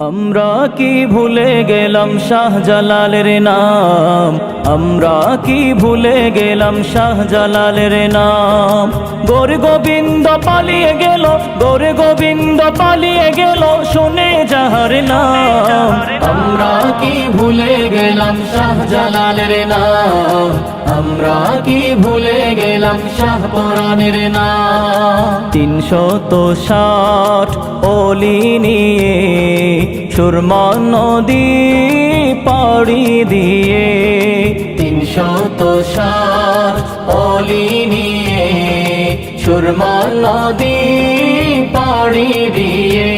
আমরা কি ভুলে গেলাম শাহজালালের নাম, আমরা কি ভুলে গেলাম শাহজালালের নাম। গৌর গোবিন্দ পালিয়ে গেল, গৌর গোবিন্দ পালিয়ে গেল, শুনে যাহার নাম। আমরা কি ভুলে গেলাম শাহজালালের নাম, আমরা কি ভুলে গেলাম শাহপরানের নাম। 360 ওলি নিয়ে সুরমা নদী পাড়ি দিয়ে, 360 ওলি নিয়ে সুরমা নদী পাড়ি দিয়ে।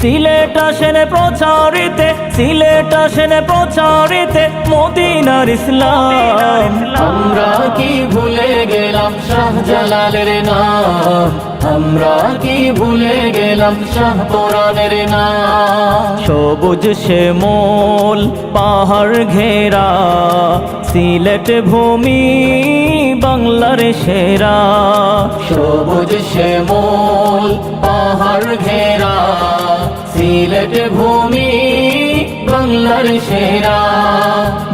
সিলেট আসেন প্রচারিতে, সিলেট আসেন প্রচারিতে মদিনার ইসলাম। আমরা কি ভুলে গেলাম শাহজালালের নাম, আমরা কি ভুলে গেলাম শাহপরানের নাম। সবুজ শ্যামল পাহাড় ঘেরা সিলেট ভূমি বাংলার সেরা। সবুজ শ্যামল পাহাড় ঘেরা সিলেট ভূমি বাংলার সেরা।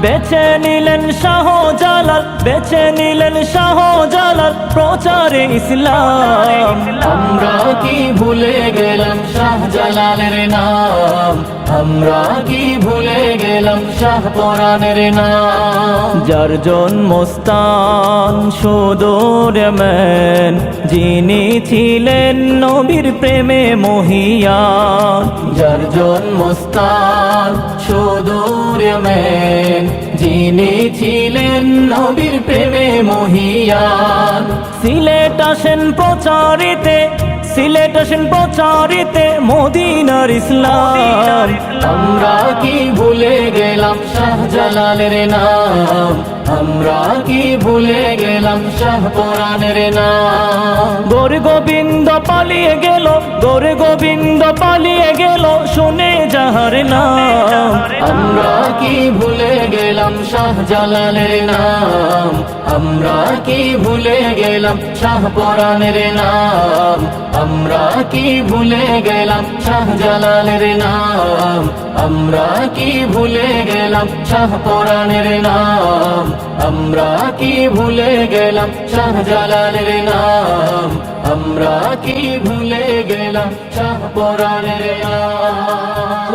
বেছে নিলেন শাহজালাল, বেছে নিলেন শাহজালাল প্রচারে ইসলাম। আমরা কি ভুলে গেলাম শাহজালালের নাম, আমরা কি ভুলে গেলাম শাহপরানের নাম। যার জন্মস্থান সুদূর ইয়ামান, যিনি ছিলেন নবীর প্রেমে মহিয়ান। যার জন্মস্থান সুদূর ইয়ামান, যিনি ছিলেন নবীর প্রেমে মহিয়ান। সিলেট আসেন প্রচারিতে, সিলেট আসেন প্রচারিতে মদিনার ইসলাম। আমরা কি ভুলে গেলাম শাহজালালের নাম, আমরা কি ভুলে গেলাম শাহপরানের নাম। গৌর গোবিন্দ পালিয়ে গেল, গৌর গোবিন্দ পালিয়ে গেল, শুনে যাহার নাম। আমরা কি ভুলে গেলাম শাহজালালের নাম, আমরা কি ভুলে গেলাম শাহপরানের নাম। আমরা কি ভুলে গেলাম শাহজালালের নাম, আমরা কি ভুলে গেলাম শাহপরানের নাম। আমরা কি ভুলে গেলাম শাহজালালের নাম, আমরা কি ভুলে গেলাম শাহপরানের নাম।